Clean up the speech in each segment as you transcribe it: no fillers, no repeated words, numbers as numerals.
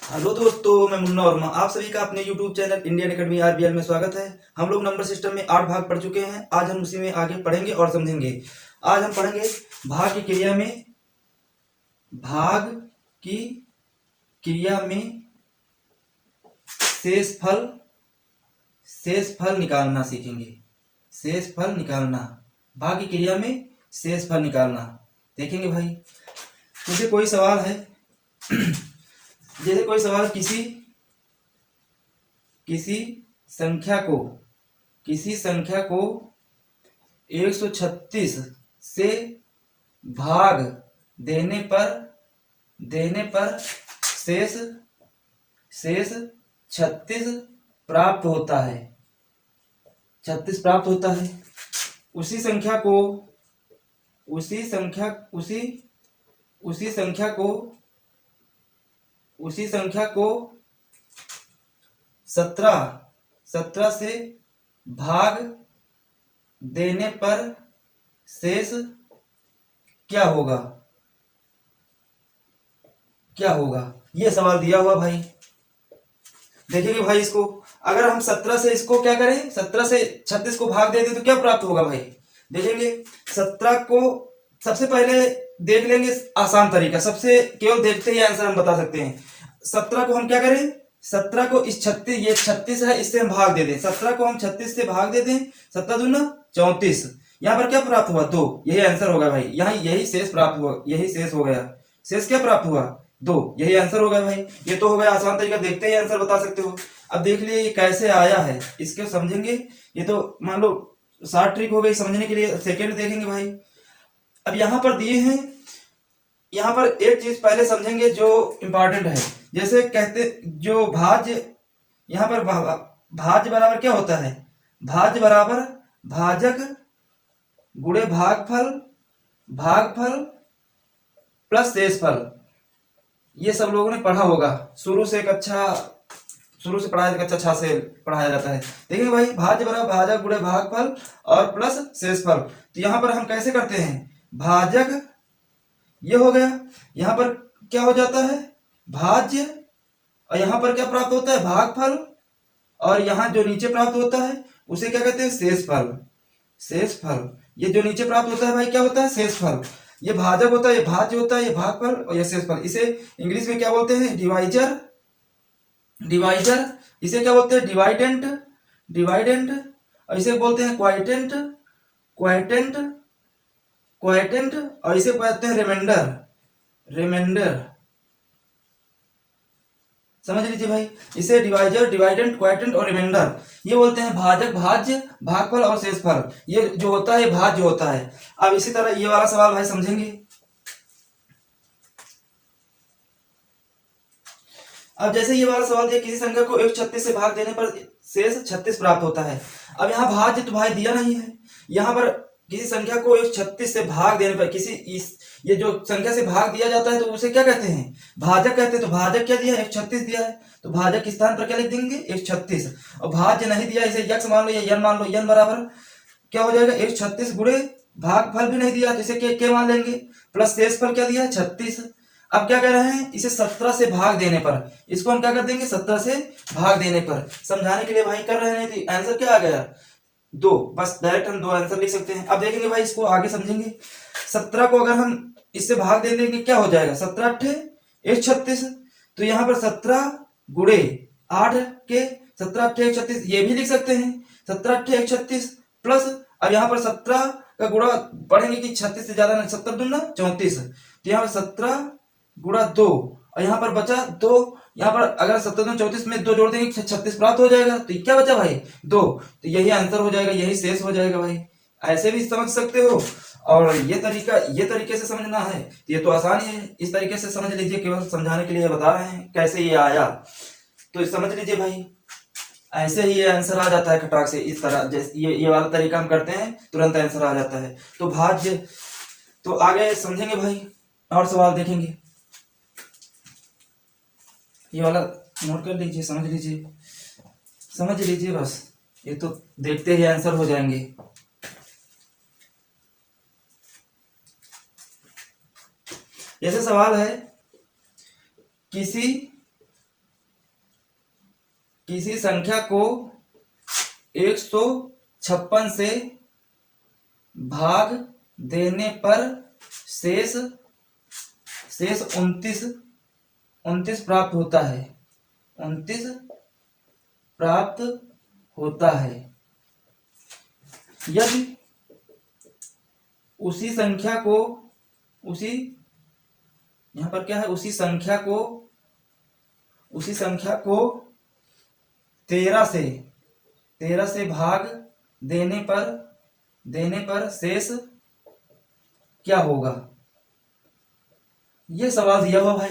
Hello दोस्तों, मैं मुन्ना वर्मा। आप सभी का अपने YouTube channel Indian academy RBL में स्वागत है। हम लोग नंबर सिस्टम में 8 भाग पढ़ चुके हैं। आज हम उसी में आगे पढ़ेंगे और समझेंगे। आज हम पढ़ेंगे भाग की क्रिया में भाग की क्रिया में शेष फल निकालना सीखेंगे। शेष फल निकालना, भाग की क्रिया में शेष फल निकालना देखेंगे भाई। जैसे कोई सवाल है किसी संख्या को 136 से भाग देने पर शेष 36 प्राप्त होता है। 36 प्राप्त होता है। उसी संख्या को 17 से भाग देने पर शेष क्या होगा? ये सवाल दिया हुआ भाई। देखिए भाई, इसको अगर हम 17 से इसको क्या करें, 17 से 36 को भाग दे दें तो क्या प्राप्त होगा भाई? देखेंगे 17 को सबसे पहले देख लेंगे आसान तरीका। सबसे केवल देखते ही आंसर हम बता सकते हैं। 17 को हम क्या करें, 17 को इस 36, ये 36 है, इससे हम भाग दे दें। 17 को हम 36 से भाग दे दें, 17 दूना 34। यहाँ पर क्या प्राप्त हुआ? 2। यही आंसर होगा भाई। यहाँ यही शेष प्राप्त हुआ, यही शेष हो गया। शेष क्या प्राप्त हुआ? 2। यही आंसर होगा भाई। ये तो हो गया आसान तरीका, देखते ही आंसर बता सकते हो। अब देख लिए ये कैसे आया है, इसको समझेंगे। ये तो मान लो शॉर्ट ट्रिक हो गई समझने के लिए। सेकेंड देखेंगे भाई। अब यहाँ पर दिए हैं, यहाँ पर एक चीज पहले समझेंगे जो इंपॉर्टेंट है। जैसे कहते जो भाज्य, यहाँ पर भाज्य बराबर क्या होता है? भाज्य बराबर भाजक गुणे भागफल प्लस शेषफल। ये सब लोगों ने पढ़ा होगा। शुरू से पढ़ाया, कक्षा 6 से पढ़ाया जाता है। देखिए भाई, भाज्य बराबर भाजक गुणे भागफल और प्लस शेषफल। तो यहाँ पर हम कैसे करते हैं? भाजक ये हो गया, यहाँ पर क्या हो जाता है? भाज्य, और यहाँ पर क्या प्राप्त होता है? भागफल, और यहाँ जो नीचे प्राप्त होता है उसे क्या कहते हैं? शेषफल। ये जो नीचे प्राप्त होता है भाई क्या होता है? शेषफल। ये भाजक होता है, ये भाज्य होता है, ये भागफल और ये शेषफल। इसे इंग्लिश में क्या बोलते हैं? डिवाइजर। इसे क्या बोलते हैं? डिवाइडेंट। और इसे बोलते हैं क्वाइटेंट। और इसे कहते हैं रिमाइंडर। समझ लीजिए भाई, इसे डिवाइजर, डिवाइडेंट, क्वाइटेंट और रिमाइंडर ये बोलते हैं। भाजक, भाज्य, भागफल और शेषफल ये जो होता है भाज्य होता है। अब इसी तरह ये वाला सवाल भाई समझेंगे। अब जैसे ये वाला सवाल दिया, किसी संख्या को 136 से भाग देने पर शेष 36 प्राप्त होता है। अब यहाँ भाज्य तो भाई दिया नहीं है। यहाँ पर किसी संख्या को 136 से भाग देने पर ये जो संख्या से भाग दिया जाता है तो उसे क्या कहते हैं? भाजक कहते हैं। तो भाजक क्या दिया है? 136 दिया है। तो भाजक के स्थान पर क्या लिख देंगे? 136। और भाज्य नहीं दिया, इसे यक्ष मान लो या यन मान लो। यन बराबर क्या हो जाएगा? 136 गुणे भागफल भी नहीं दिया तो इसे क्या मान लेंगे? प्लस शेषफल क्या दिया है? 36। अब क्या कह रहे हैं? इसे 17 से भाग देने पर, इसको हम क्या कर देंगे? 17 से भाग देने पर। समझाने के लिए भाई कर रहे हैं। तो आंसर क्या आ गया? 2। बस डायरेक्ट हम 2 आंसर लिख सकते हैं। अब देखेंगे भाई, इसको आगे समझेंगे। 17 को अगर हम इससे भाग दे देंगे क्या हो जाएगा? 17 अट्ठे 136। तो यहाँ पर 17 गुणे 8 के 17 अट्ठे 136 ये भी लिख सकते हैं। 17 अट्ठे 136 प्लस, अब यहाँ पर 17 का गुणा पढ़ेंगे कि 36 से ज्यादा नहीं, 17 दूना 34। तो यहाँ पर 17 गुणा 2 और यहाँ पर बचा 2। यहाँ पर अगर 17 दूना 34 में 2 जोड़ देंगे 36 प्राप्त हो जाएगा। तो क्या बचा भाई? 2। तो यही आंसर हो जाएगा, यही शेष हो जाएगा भाई। ऐसे भी समझ सकते हो, और ये तरीके से समझना है तो ये तो आसान ही है। इस तरीके से समझ लीजिए, केवल समझाने के लिए बता रहे हैं कैसे ये आया। तो समझ लीजिए भाई, ऐसे ही ये आंसर आ जाता है खटाक से। इस तरह जैसे ये वाला तरीका हम करते हैं तुरंत आंसर आ जाता है। तो भाज्य तो आगे समझेंगे भाई, और सवाल देखेंगे। ये वाला नोट कर लीजिए, समझ लीजिए बस। ये तो देखते ही आंसर हो जाएंगे। जैसे सवाल है, किसी किसी संख्या को 156 से भाग देने पर शेष 29 प्राप्त होता है। 29 प्राप्त होता है यदि उसी संख्या को यहाँ पर क्या है, उसी संख्या को 13 से भाग देने पर शेष क्या होगा। ये सवाल दिया हुआ भाई।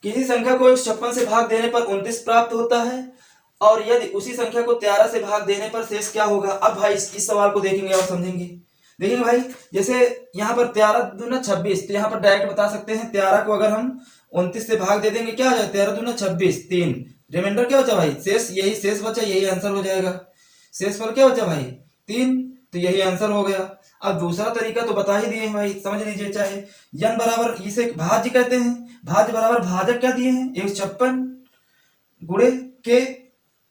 किसी संख्या को 156 से भाग देने पर 29 प्राप्त होता है और यदि उसी संख्या को 13 से भाग देने पर शेष क्या होगा। अब भाई इस सवाल को देखेंगे और समझेंगे। देखेंगे भाई, जैसे यहाँ पर 13 दूना 26, तो यहाँ पर डायरेक्ट बता सकते हैं 13 को अगर हम 29 से भाग दे देंगे क्या आ जाएगा, 13 दूना 26, 3 रिमाइंडर क्या बचा भाई, शेष, यही शेष बचा, यही आंसर हो जाएगा। शेष पर क्या बचा भाई 3, तो यही आंसर हो गया। अब दूसरा तरीका तो बता ही दिए हैं भाई, समझ लीजिए। चाहे n बराबर, इसे भाज्य कहते हैं, भाज्य बराबर भाजक क्या दिए हैं 156 गुणे के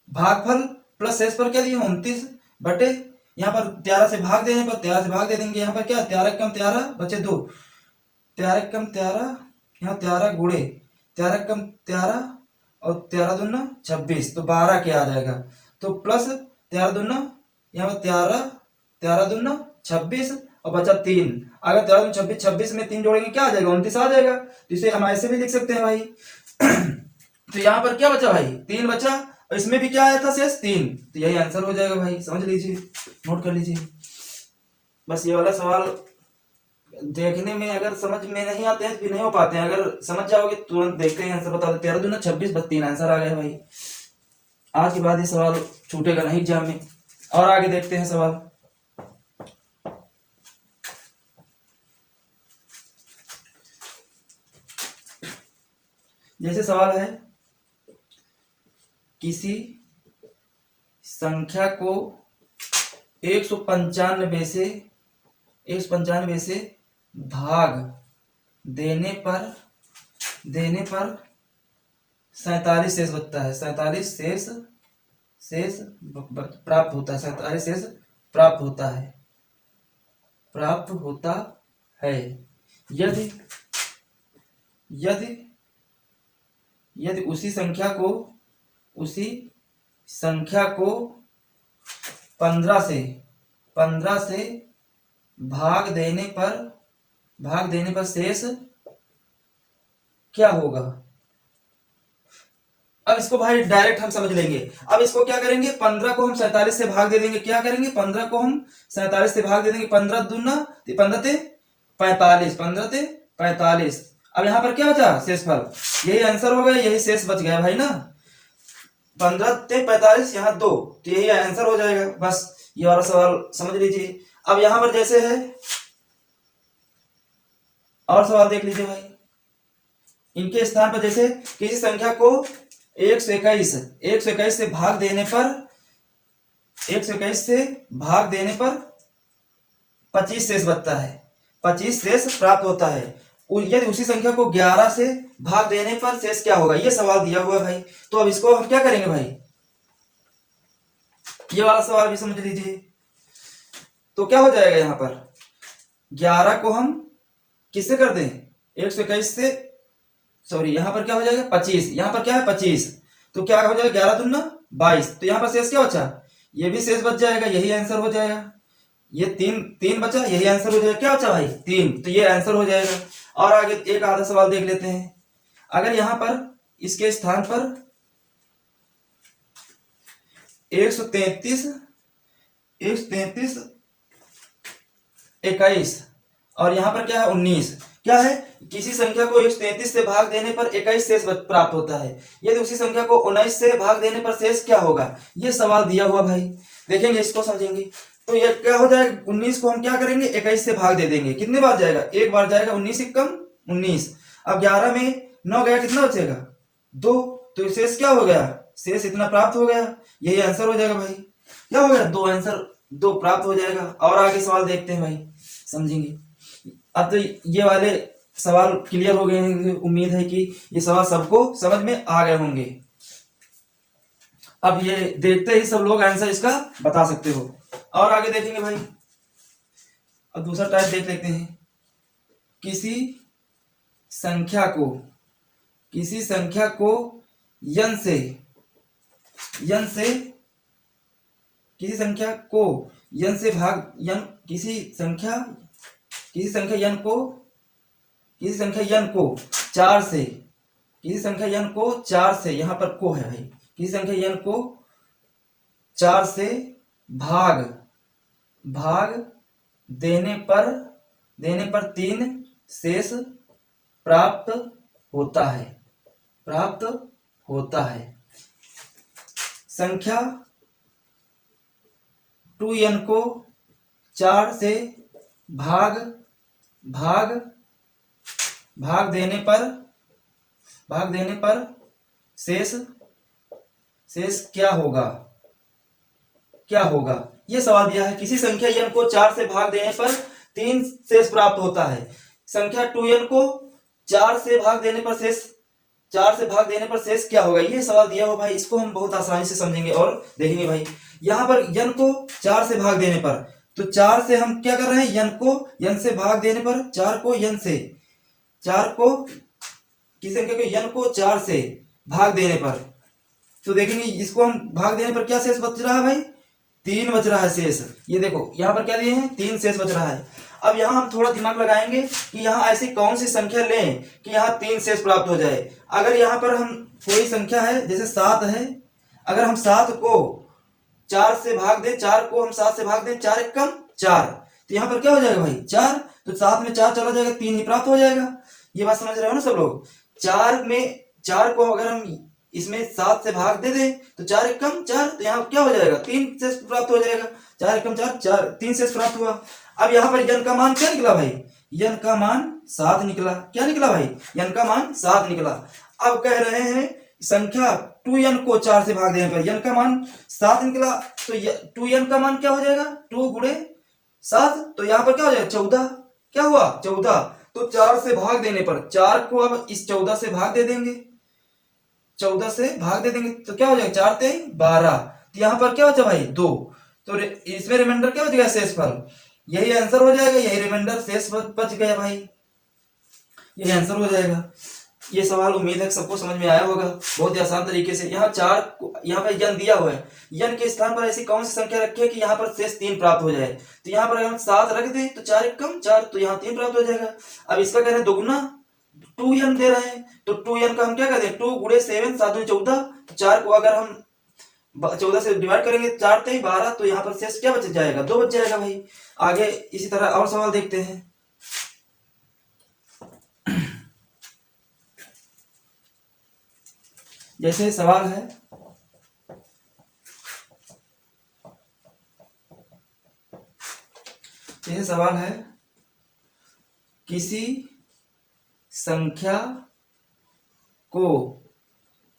भागफल प्लस शेष पर क्या दिए 29 बटे, यहाँ पर 13 से भाग देने पर 13 से भाग दे देंगे। यहाँ पर क्या 13 कम 13 बचे 2, 13 कम 13, यहाँ 13 गुणे 13 कम 13 और 13 दूना 26, तो 12 के आ जाएगा। तो प्लस 13 दूना, यहाँ पर 13 दूना 26 और बचा 3। अगर 13 दूना 26, 26 में 3 जोड़ेंगे क्या आ जाएगा 29 आ जाएगा। तो इसे हम ऐसे भी लिख सकते हैं भाई। तो यहाँ पर क्या बचा भाई 3 बचा और इसमें भी क्या आया था शेष 3, तो यही आंसर हो जाएगा भाई। समझ लीजिए, नोट कर लीजिए। बस ये वाला सवाल देखने में अगर समझ में नहीं आते हैं तो फिर नहीं हो पाते हैं, अगर समझ जाओगे तुरंत देखते हैं आंसर बता दो। 13 दूना 26 बस 3 आंसर आ गया भाई। आज के बाद ये सवाल छूटेगा नहीं एग्जाम में। और आगे देखते हैं सवाल। जैसे सवाल है, किसी संख्या को 195 से भाग देने पर 47 शेष बचता है। 47 शेष प्राप्त होता है। 47 शेष प्राप्त होता है यदि उसी संख्या को 15 से भाग देने पर शेष क्या होगा। अब इसको भाई डायरेक्ट हम समझ लेंगे। अब इसको क्या करेंगे, 15 को हम 47 से भाग दे देंगे। क्या करेंगे 15 को हम 47 से भाग दे देंगे। 15 दूना 15 ते 45, 15 ते 45। अब यहाँ पर क्या बचा शेषफल, यही आंसर हो गया, यही शेष बच गया भाई ना। 15 ते 45 यहाँ 2, तो यही आंसर हो जाएगा। बस ये वाला सवाल समझ लीजिए। अब यहाँ पर जैसे है और सवाल देख लीजिए भाई। इनके स्थान पर जैसे किसी संख्या को 121 से भाग देने पर 25 शेष बचता है। 25 शेष प्राप्त होता है। यदि उसी संख्या को 11 से भाग देने पर शेष क्या होगा, ये सवाल दिया हुआ है भाई। तो अब इसको हम क्या करेंगे भाई, ये वाला सवाल भी समझ लीजिए। तो क्या हो जाएगा, यहाँ पर 11 को हम किससे कर दें 121 से, सॉरी यहाँ पर क्या हो जाएगा 25, यहाँ पर क्या है 25, तो क्या हो जाएगा 11 दूना 22। तो यहाँ पर शेष क्या बचा, ये भी शेष बच जाएगा, यही आंसर हो जाएगा। ये 3 बचा, यही आंसर हो जाएगा। क्या बचा भाई 3, तो ये आंसर हो जाएगा। और आगे एक आधा सवाल देख लेते हैं। अगर यहाँ पर इसके स्थान पर 133 21 और यहाँ पर क्या है 19, क्या है किसी संख्या को 133 से भाग देने पर 21 शेष प्राप्त होता है। यदि उसी संख्या को 19 से भाग देने पर शेष क्या होगा, ये सवाल दिया हुआ भाई। देखेंगे इसको, समझेंगे। तो ये क्या हो जाएगा 19 को हम क्या करेंगे 21 से भाग दे देंगे। कितने बार जाएगा, एक बार जाएगा। 19 कम 19। अब 11 में 9 गया, कितना बचेगा 2, तो शेष क्या हो गया, शेष इतना प्राप्त हो गया, यही आंसर हो जाएगा भाई। क्या हो गया 2 आंसर, 2 प्राप्त हो जाएगा। और आगे सवाल देखते हैं भाई, समझेंगे। अब तो ये वाले सवाल क्लियर हो गए हैं। उम्मीद है कि ये सवाल सबको समझ में आ गए होंगे। अब ये देखते ही सब लोग आंसर इसका बता सकते हो। और आगे देखेंगे भाई, अब दूसरा टाइप देख लेते हैं। किसी संख्या को यन से किसी संख्या को यन से भाग यन किसी संख्या यन को 4 से यहाँ पर को है भाई, किसी संख्या यन को 4 से भाग देने पर 3 शेष प्राप्त होता है। संख्या 2n को 4 से भाग देने पर शेष क्या होगा। ये सवाल दिया है। किसी संख्या n को 4 से भाग देने पर 3 शेष प्राप्त होता है। संख्या 2n को 4 से भाग देने पर शेष क्या होगा, ये सवाल दिया हो भाई। इसको हम बहुत आसानी से समझेंगे और देखेंगे भाई। यहाँ पर n को 4 से भाग देने पर, तो 4 से हम क्या कर रहे हैं, n से भाग देने पर 4 को किसी संख्या को n को 4 से भाग देने पर, तो देखेंगे इसको हम भाग देने पर क्या शेष बच रहा है भाई, 3 बच रहा है शेष। ये देखो यहाँ पर क्या दिए हैं, 3 शेष बच रहा है। अब यहाँ हम थोड़ा दिमाग लगाएंगे कि यहाँ ऐसी कौन सी संख्या लें कि यहाँ 3 शेष प्राप्त हो जाए। अगर यहाँ पर हम कोई संख्या है, जैसे 7 है, अगर हम 7 को 4 से भाग दें, 4 को हम 7 से भाग दें, 4 एकम 4, तो यहाँ पर क्या हो जाएगा भाई 4, तो 7 में 4 चला जाएगा, 3 ही प्राप्त हो जाएगा। ये बात समझ रहे हो ना सब लोग। 4 को अगर हम इसमें 7 से भाग दे दें तो 4 एकम 4, तो यहाँ क्या हो जाएगा, 3 शेष प्राप्त हो जाएगा। 4 एकम 4, 3 शेष प्राप्त हुआ। अब यहाँ पर n का मान क्या निकला भाई, n का मान 7 निकला। क्या निकला भाई, n का मान 7 निकला। अब कह रहे हैं संख्या 2n को 4 से भाग देने पर n का मान 7 निकला, तो 2n का मान क्या हो जाएगा, 2 गुणे 7, तो यहाँ पर क्या हो जाएगा 14। क्या हुआ 14, तो 4 से भाग देने पर 4 को अब इस 14 से भाग दे देंगे, 14 से भाग दे देंगे तो क्या हो जाएगा 4 3 12, तो यहाँ पर क्या बचा भाई 2, तो इसमें रिमाइंडर क्या बचेगा, शेषफल। यही आंसर हो जाएगा, यही रिमाइंडर शेष बच गया भाई, यही आंसर हो जाएगा। ये सवाल उम्मीद है सबको समझ में आया होगा बहुत ही आसान तरीके से। यहाँ पर n दिया हुआ है, n के स्थान पर ऐसी कौन सी संख्या रखी है कि यहाँ पर शेष 3 प्राप्त हो जाए। तो यहाँ पर अगर हम 7 रख दें तो 4 एकम 4, तो यहाँ 3 प्राप्त हो जाएगा। अब इसका कह रहे हैं दोगुना, 2n दे रहे हैं, तो 2n का हम क्या कहते हैं, 2 गुणे 7, 7 में 14, तो 4 को अगर हम 14 से डिवाइड करेंगे, 4 3 12, तो यहाँ पर शेष क्या बच जाएगा, 2 बच जाएगा भाई। आगे इसी तरह और सवाल देखते हैं। जैसे सवाल है किसी संख्या को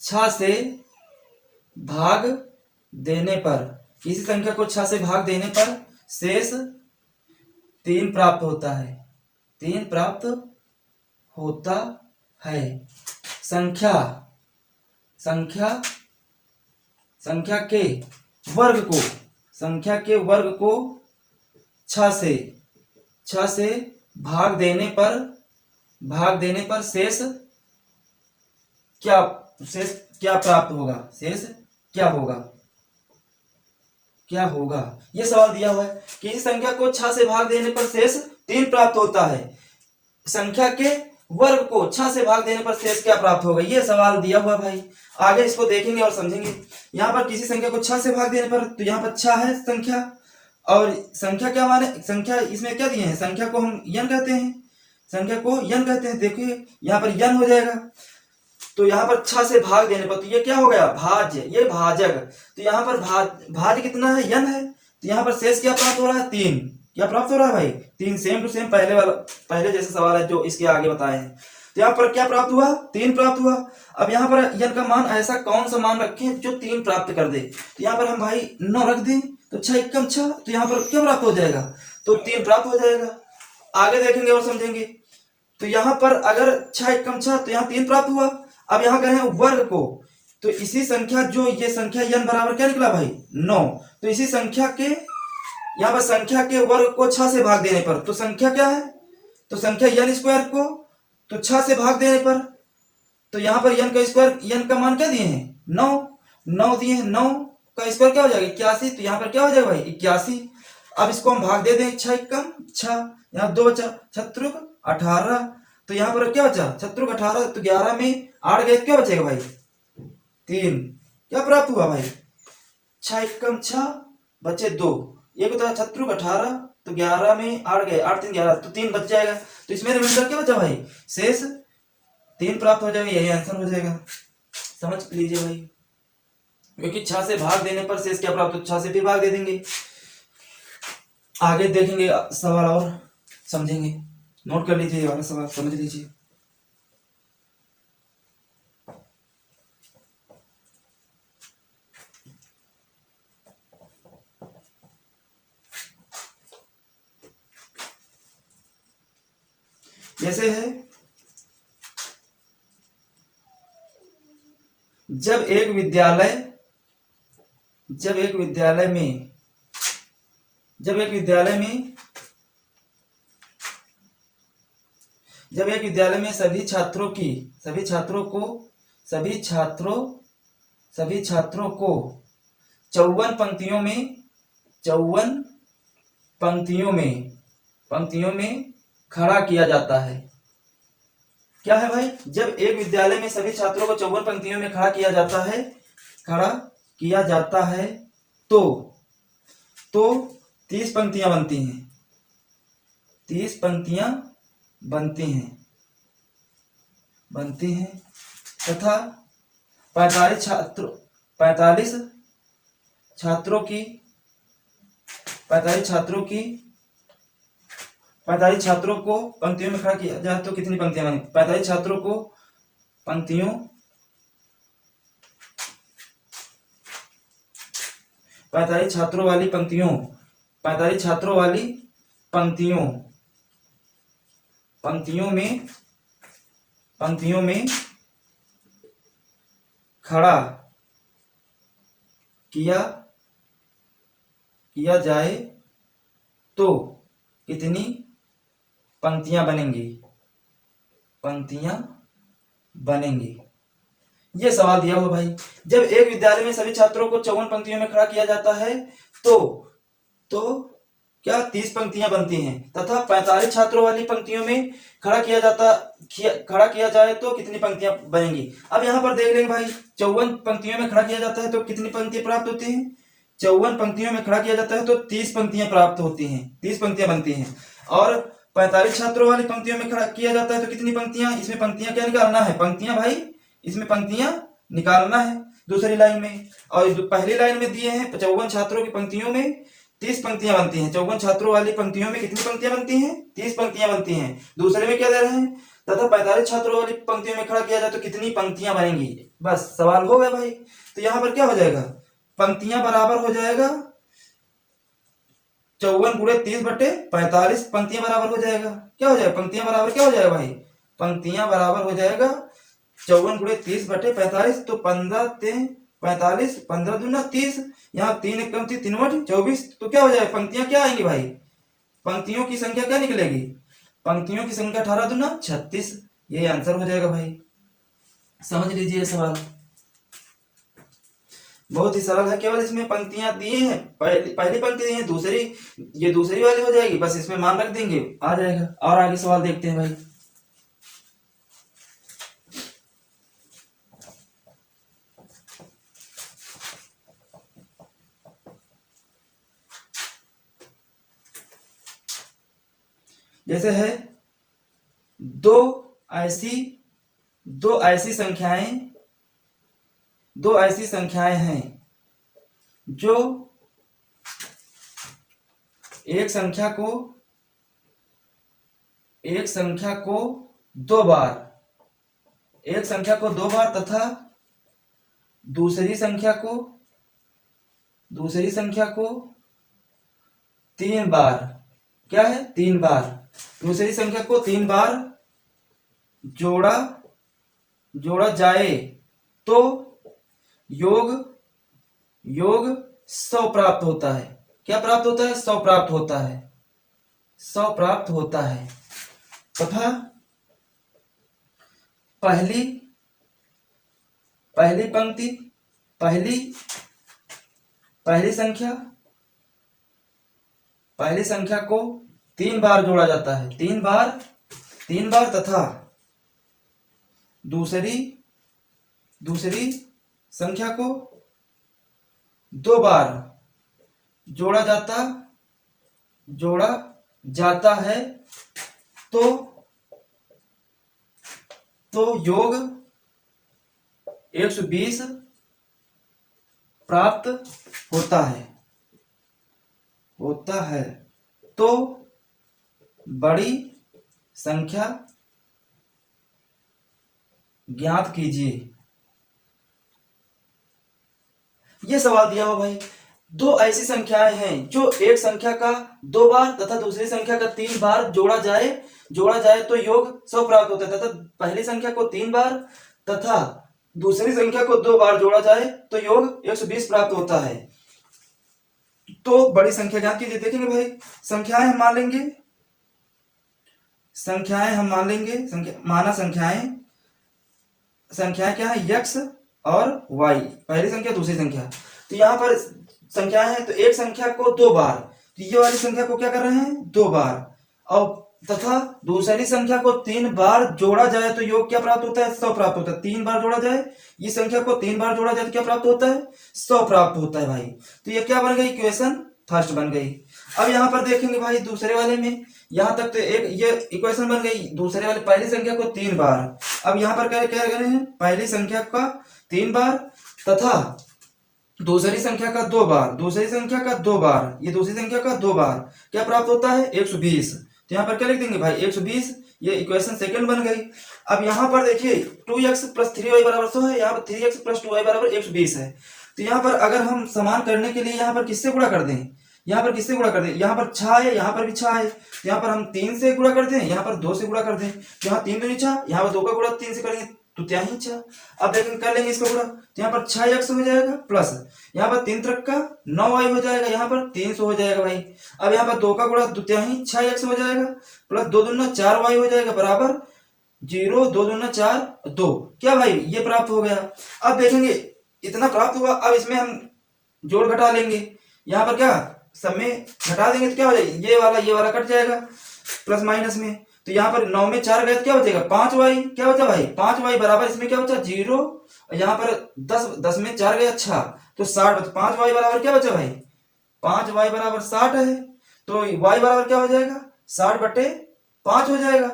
6 से भाग देने पर, किसी संख्या को 6 से भाग देने पर शेष 3 प्राप्त होता है, 3 प्राप्त होता है। संख्या के वर्ग को 6 से भाग देने पर शेष क्या प्राप्त होगा, शेष क्या होगा। ये सवाल दिया हुआ है। किसी संख्या को 6 से भाग देने पर शेष 3 प्राप्त होता है, संख्या के वर्ग को 6 से भाग देने पर शेष क्या प्राप्त होगा, ये सवाल दिया हुआ भाई। आगे इसको देखेंगे और समझेंगे। यहाँ पर किसी संख्या को 6 से भाग देने पर, तो यहाँ पर 6 है संख्या, और संख्या क्या माने, संख्या इसमें क्या दिए हैं, संख्या को हम n कहते हैं, देखिए यहाँ पर n हो जाएगा। तो यहाँ पर 6 से भाग देने पर, तो ये क्या हो गया, भाज्य, ये भाजक। तो यहाँ पर भाज्य कितना है, n है, तो यहाँ पर शेष क्या प्राप्त हो रहा है, 3। क्या प्राप्त हो रहा है भाई, 3, सेम टू सेम पहले जैसे सवाल है जो इसके आगे बताए हैं। तो यहाँ पर क्या प्राप्त हुआ, 3 प्राप्त हुआ। अब यहाँ पर n का मान ऐसा कौन सा मान रखें जो 3 प्राप्त कर दे। तो यहाँ पर हम भाई 9 रख दें, तो 6 एकम 6, तो यहाँ पर क्या प्राप्त हो जाएगा, तो 3 प्राप्त हो जाएगा। आगे देखेंगे और समझेंगे। तो यहाँ पर अगर 6 एकम 6, तो यहाँ 3 प्राप्त हुआ। अब यहाँ कह रहे हैं वर्ग को, तो इसी संख्या जो ये संख्या n बराबर क्या निकला भाई 9, तो इसी संख्या के यहाँ पर संख्या के वर्ग को 6 से भाग देने पर तो संख्या क्या है, तो संख्या n स्क्वायर को तो 6 से भाग देने पर तो यहाँ पर n का स्क्वायर, n का मान क्या दिए हैं 9, 9 दिए हैं, 9 का स्क्वायर क्या हो जाएगा 81, तो यहाँ पर क्या हो जाएगा भाई 81। अब इसको हम भाग दे दें 6 कम 6, यहाँ 2 बचा, 6 18, तो यहाँ पर क्या बचा 6 18, तो 11 में 8 गए क्या बचेगा भाई 3, क्या प्राप्त हुआ भाई 6 कम 6 बचे 2, ये होता 6 18, तो 11 में 8 गए, 8 3 11, तो 3 बच जाएगा, तो इसमें रिमाइंडर क्या बचा भाई शेष 3 प्राप्त हो जाएगा, यही आंसर हो जाएगा। समझ लीजिए भाई, क्योंकि 6 से भाग देने पर शेष क्या प्राप्त हो, 6 से भी भाग दे देंगे। आगे देखेंगे सवाल और समझेंगे, नोट कर लीजिए वाला सवाल समझ लीजिए। जैसे है जब एक विद्यालय में सभी छात्रों को 54 पंक्तियों में खड़ा किया जाता है। क्या है भाई, जब एक विद्यालय में सभी छात्रों को 54 पंक्तियों में खड़ा किया जाता है तो 30 पंक्तियां बनती हैं तथा 45 छात्रों को पंक्तियों में खड़ा किया जाए तो कितनी पंक्तियां बनेंगी, 45 छात्रों को 45 छात्रों वाली पंक्तियों में खड़ा किया जाए तो कितनी पंक्तियां बनेंगी। ये सवाल दिया हुआ भाई, जब एक विद्यालय में सभी छात्रों को 54 पंक्तियों में खड़ा किया जाता है तो क्या 30 पंक्तियां बनती हैं तथा 45 छात्रों वाली पंक्तियों में खड़ा किया जाए तो कितनी पंक्तियां बनेंगी। अब यहाँ पर देख लेंगे भाई, 54 पंक्तियों में खड़ा किया जाता है तो कितनी पंक्तियां प्राप्त होती हैं, 54 पंक्तियों में खड़ा किया जाता है तो 30 पंक्तियां प्राप्त होती हैं, 30 पंक्तियां बनती हैं। और 45 छात्रों वाली पंक्तियों में खड़ा किया जाता है तो कितनी पंक्तियां, इसमें पंक्तियां क्या निकालना है, पंक्तियां भाई इसमें पंक्तियां निकालना है दूसरी लाइन में। और पहली लाइन में दिए हैं 54 छात्रों की पंक्तियों में 30 पंक्तियां बनती हैं, 54 छात्रों वाली पंक्तियों में कितनी पंक्तियां बनती हैं, 30 पंक्तियां बनती हैं। दूसरे में क्या दे रहे हैं, तथा 45 छात्रों वाली पंक्तियों में खड़ा किया जाए तो कितनी पंक्तियां बनेंगी। बस सवाल हो गया भाई। तो यहाँ पर क्या हो जाएगा, पंक्तियां बराबर हो जाएगा 54 गुणे 30 बटे 45, पंक्तियां बराबर हो जाएगा, क्या हो जाएगा, पंक्तियां बराबर क्या हो जाएगा भाई, पंक्तियां बराबर हो जाएगा 54 गुणे 30 बटे 45, तो 15 3 45, 15 दूना 30, यहाँ 3 एक कम 3 बटे 24, तो क्या हो जाएगा, पंक्तियां क्या आएंगी भाई, पंक्तियों की संख्या क्या निकलेगी, पंक्तियों की संख्या 18 दूना 36, ये आंसर हो जाएगा भाई। समझ लीजिए सवाल, बहुत ही सरल है, केवल इसमें पंक्तियां दी हैं, पहली पंक्ति दी है, ये दूसरी वाली हो जाएगी, बस इसमें मान रख देंगे आ जाएगा। और आगे सवाल देखते हैं भाई। जैसे है दो ऐसी संख्याएं हैं जो एक संख्या को दो बार तथा दूसरी संख्या को 3 बार, क्या है 3 बार, दूसरी संख्या को 3 बार जोड़ा जाए तो योग योग 100 प्राप्त होता है। क्या प्राप्त होता है? 100 प्राप्त होता है। 100 प्राप्त होता है तथा पहली पंक्ति पहली संख्या को 3 बार जोड़ा जाता है। 3 बार तथा दूसरी संख्या को 2 बार जोड़ा जाता है तो योग 120 प्राप्त होता है। तो बड़ी संख्या ज्ञात कीजिए। ये सवाल दिया हो भाई, दो ऐसी संख्याएं हैं जो एक संख्या का 2 बार तथा दूसरी संख्या का 3 बार जोड़ा जाए तो योग 100 प्राप्त होता है, तथा पहली संख्या को 3 बार तथा दूसरी संख्या को 2 बार जोड़ा जाए तो योग 120 प्राप्त होता है। तो बड़ी संख्या ज्ञात कीजिए। देखेंगे भाई, संख्याएं हम मान लेंगे, माना संख्याएं क्या है? x और y, पहली संख्या दूसरी संख्या। तो यहाँ पर संख्याएं हैं, तो एक संख्या को 2 बार, तो ये वाली संख्या को क्या कर रहे हैं? 2 बार, और तथा दूसरी संख्या को 3 बार जोड़ा जाए तो योग क्या प्राप्त होता है? 100 प्राप्त होता है। 3 बार जोड़ा जाए, ये संख्या को 3 बार जोड़ा जाए तो क्या प्राप्त होता है? 100 प्राप्त होता है भाई। तो ये क्या बन गई? इक्वेशन फर्स्ट बन गई। अब यहाँ पर देखेंगे भाई, दूसरे वाले में यहाँ तक तो एक ये इक्वेशन बन गई। दूसरे वाले पहली संख्या को 3 बार, अब यहाँ पर क्या कर रहे हैं? पहली संख्या का 3 बार तथा दूसरी संख्या का 2 बार, ये दूसरी संख्या का 2 बार, क्या प्राप्त होता है? 120। तो यहाँ पर क्या लिख देंगे भाई? 120। ये इक्वेशन सेकंड बन गई। अब यहाँ पर देखिए 2x + 3y = 100 है, यहाँ पर 3x + 2y = 120 है। तो यहाँ पर अगर हम समान करने के लिए यहाँ पर किससे गुणा कर दें? यहाँ पर 6 है, यहाँ पर भी 6 है, यहाँ पर हम 3 से गुणा कर दें, यहाँ पर 2 से गुणा कर दें, यहाँ 3 दूनी 6, यहाँ पर 2 का गुणा 3 से करेंगे तो क्या ही 6। अब लेकिन कर लेंगे इसका गुणा, तो यहाँ पर 6x हो जाएगा प्लस यहाँ पर 3 त्रिक का 9y हो जाएगा, यहाँ पर 300 हो जाएगा भाई। अब यहाँ पर 2 का गुणा द्वितीयाही 6x हो जाएगा प्लस 2 दूना 4y हो जाएगा बराबर 0, 2 दूना 4, 2। क्या भाई? ये प्राप्त हो गया। अब देखेंगे इतना प्राप्त हुआ, अब इसमें हम जोड़ घटा लेंगे। यहाँ पर क्या सब में घटा देंगे तो क्या हो जाएगा? ये वाला कट जाएगा प्लस माइनस में। तो यहाँ पर 9 में 4 गए तो क्या बचेगा? 5y। क्या बचा भाई? 5y बराबर इसमें क्या बचा? 0। यहाँ पर 10 में 4 गए, अच्छा तो 60 बचा। 5y बराबर क्या बचा भाई? 5y बराबर 60 है, तो y बराबर क्या हो जाएगा? 60/5 हो जाएगा।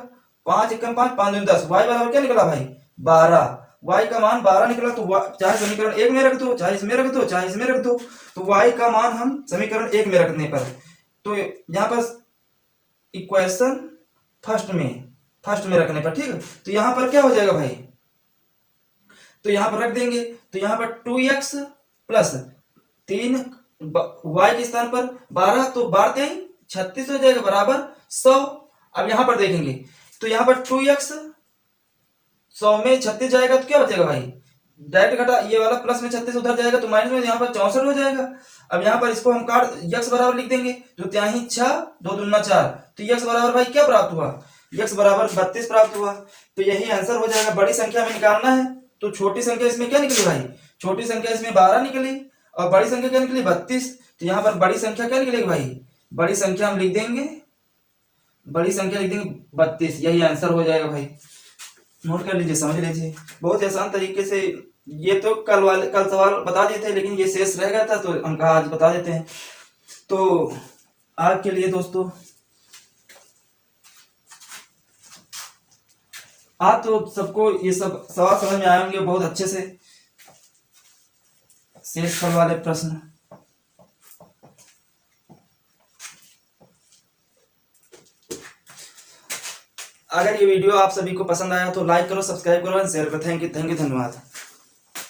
5 × 5 5 × 10, y बराबर क्या निकला भाई? 12। y का मान 12 निकला, तो चाहे समीकरण 1 में रख दो, चाहे इसमें रख दो, चाहे इसमें रख दो, तो y का मान हम समीकरण 1 में रखने पर, तो यहाँ पर इक्वेशन फर्स्ट में रखने पर, ठीक है। तो यहाँ पर क्या हो जाएगा भाई? तो यहाँ पर रख देंगे, तो यहाँ पर 2x + 3 y के स्थान पर 12, तो 12 3 36 हो जाएगा बराबर 100। अब यहाँ पर देखेंगे, तो यहाँ पर 2x 100 में 36 जाएगा तो क्या बचेगा भाई? डायरेक्ट घटा, ये वाला प्लस में 36 उधर जाएगा तो माइनस में यहाँ पर 64 हो जाएगा। अब यहाँ पर इसको हम काट x बराबर लिख देंगे, तो त्याही 6, 2 दूना 4, तो x बराबर भाई क्या प्राप्त हुआ? x बराबर 32 प्राप्त हुआ। तो यही आंसर हो जाएगा। बड़ी संख्या में निकालना है तो छोटी संख्या इसमें क्या निकली भाई? छोटी संख्या इसमें 12 निकली और बड़ी संख्या क्या निकली? 32। तो यहाँ पर बड़ी संख्या क्या निकलेगी भाई? बड़ी संख्या हम लिख देंगे 32। यही आंसर हो जाएगा भाई। नोट कर लीजिए, समझ लीजिए, बहुत आसान तरीके से। ये तो कल सवाल बता दिए थे, लेकिन ये शेष रह गया था तो हम कहा आज बता देते हैं। तो आज के लिए दोस्तों आज तो सबको ये सब सवाल समझ में आए होंगे बहुत अच्छे से। शेष फल वाले प्रश्न, अगर ये वीडियो आप सभी को पसंद आया तो लाइक करो, सब्सक्राइब करो एंड शेयर करो। थैंक यू, धन्यवाद।